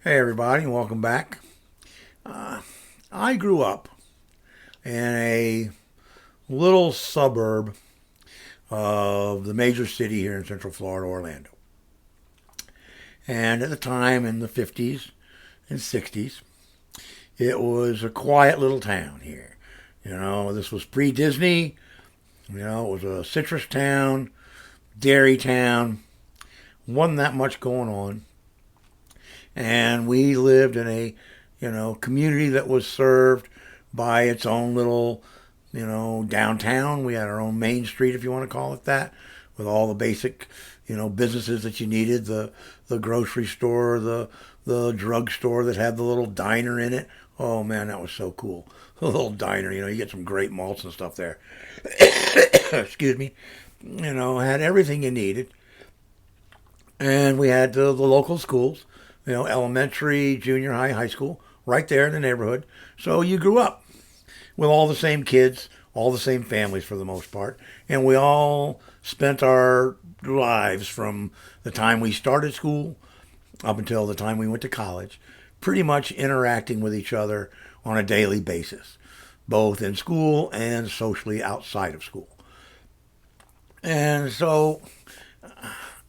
Hey, everybody, and welcome back. Uh, I grew up in a little suburb of the major city here in Central Florida, Orlando. And at the time, in the 50s and 60s, it was a quiet little town here. This was pre Disney. It was a citrus town, dairy town. Wasn't that much going on. And we lived in a community that was served by its own little downtown. We had our own main street, if you want to call it that, with all the basic businesses that you needed, the grocery store, the drugstore that had the little diner in it. Oh man, that was so cool. The little diner, you get some great malts and stuff there. Excuse me. Had everything you needed. And we had the local schools, elementary, junior high, high school, right there in the neighborhood. So you grew up with all the same kids, all the same families for the most part. And we all spent our lives from the time we started school up until the time we went to college, pretty much interacting with each other on a daily basis, both in school and socially outside of school. And so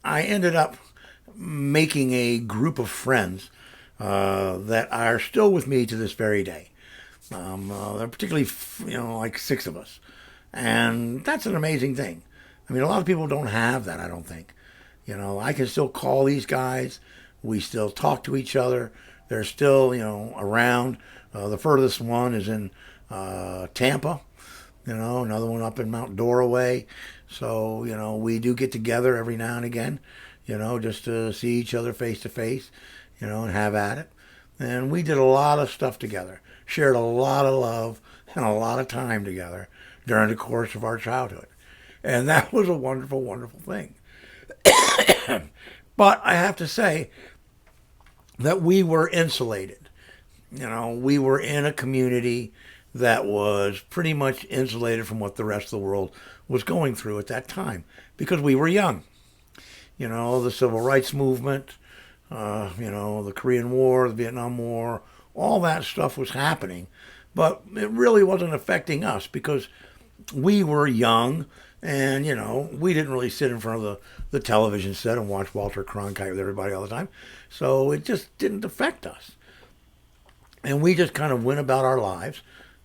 I ended up making a group of friends that are still with me to this very day. They're particularly, like six of us. And that's an amazing thing. I mean, a lot of people don't have that, I don't think. I can still call these guys. We still talk to each other. They're still, around. The furthest one is in Tampa, another one up in Mount Doraway. So, we do get together every now and again, just to see each other face to face, and have at it. And we did a lot of stuff together, shared a lot of love and a lot of time together during the course of our childhood. And that was a wonderful, wonderful thing. But I have to say that we were insulated. We were in a community that was pretty much insulated from what the rest of the world was going through at that time, because we were young. The civil rights movement, the Korean War, the Vietnam War, all that stuff was happening. But it really wasn't affecting us because we were young and, we didn't really sit in front of the television set and watch Walter Cronkite with everybody all the time. So it just didn't affect us. And we just kind of went about our lives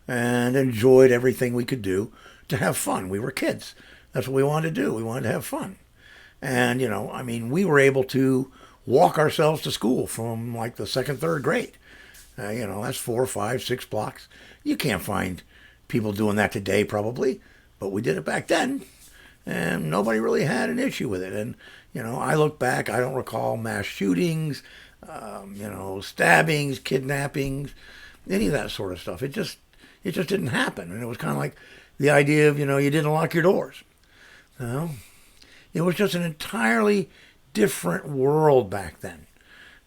and enjoyed everything we could do to have fun. We were kids. That's what we wanted to do. We wanted to have fun. And, we were able to walk ourselves to school from like the second, third grade. That's 4, 5, 6 blocks. You can't find people doing that today, probably, but we did it back then. And nobody really had an issue with it. And, I look back, I don't recall mass shootings, stabbings, kidnappings, any of that sort of stuff. It just didn't happen. And it was kind of like the idea of, you didn't lock your doors. You know? It was just an entirely different world back then.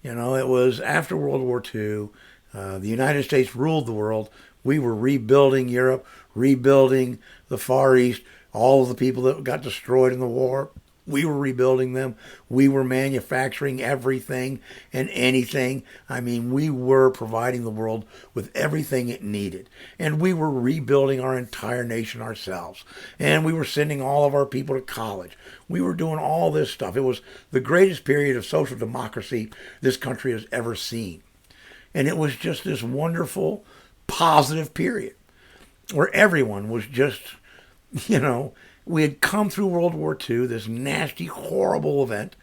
It was after World War II. The United States ruled the world. We were rebuilding Europe, rebuilding the Far East, all of the people that got destroyed in the war. We were rebuilding them. We were manufacturing everything and anything. We were providing the world with everything it needed. And we were rebuilding our entire nation ourselves. And we were sending all of our people to college. We were doing all this stuff. It was the greatest period of social democracy this country has ever seen. And it was just this wonderful, positive period where everyone was just, we had come through World War II, this nasty, horrible event,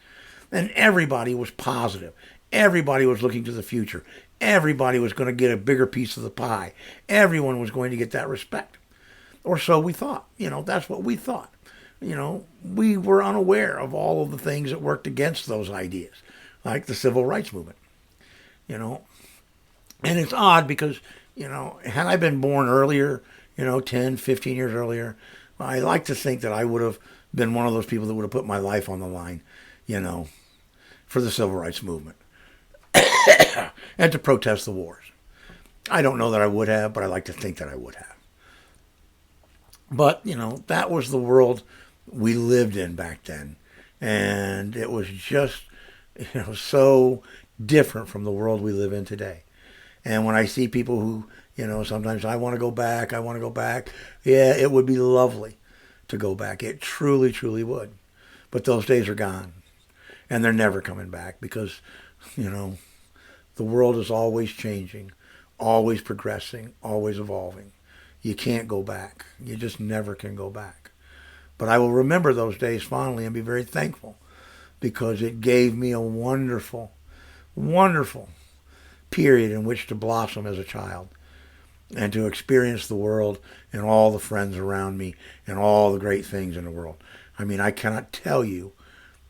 and everybody was positive. Everybody was looking to the future. Everybody was going to get a bigger piece of the pie. Everyone was going to get that respect. Or so we thought. That's what we thought. We were unaware of all of the things that worked against those ideas, like the civil rights movement. And it's odd because, had I been born earlier, 10, 15 years earlier, I like to think that I would have been one of those people that would have put my life on the line, for the civil rights movement and to protest the wars. I don't know that I would have, but I like to think that I would have. But, that was the world we lived in back then. And it was just, so different from the world we live in today. And when I see people who, sometimes I want to go back, I want to go back. Yeah, it would be lovely to go back. It truly, truly would. But those days are gone. And they're never coming back because, the world is always changing, always progressing, always evolving. You can't go back. You just never can go back. But I will remember those days fondly and be very thankful because it gave me a wonderful, wonderful period in which to blossom as a child and to experience the world and all the friends around me and all the great things in the world. I mean, I cannot tell you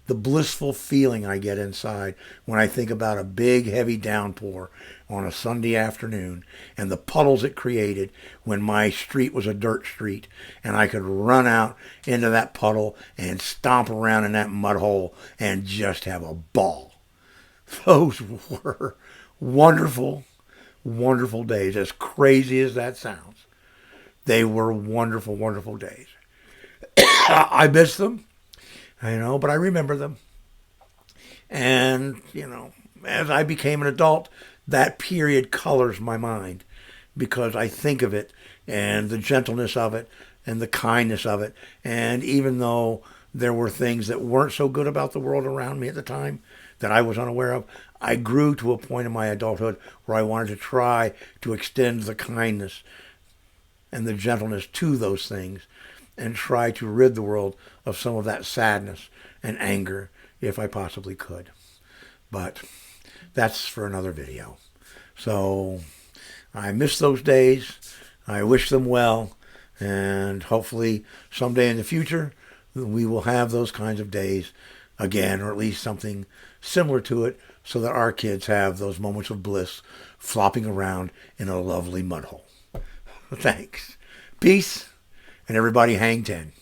the blissful feeling I get inside when I think about a big, heavy downpour on a Sunday afternoon and the puddles it created when my street was a dirt street and I could run out into that puddle and stomp around in that mud hole and just have a ball. Those were wonderful, wonderful days. As crazy as that sounds, they were wonderful, wonderful days. I miss them. But I remember them. And, as I became an adult, that period colors my mind because I think of it and the gentleness of it and the kindness of it. And even though there were things that weren't so good about the world around me at the time that I was unaware of, I grew to a point in my adulthood where I wanted to try to extend the kindness and the gentleness to those things and try to rid the world of some of that sadness and anger if I possibly could. But that's for another video. So I miss those days. I wish them well. And hopefully someday in the future, we will have those kinds of days again, or at least something similar to it, so that our kids have those moments of bliss flopping around in a lovely mud hole. Thanks. Peace. And everybody hang 10.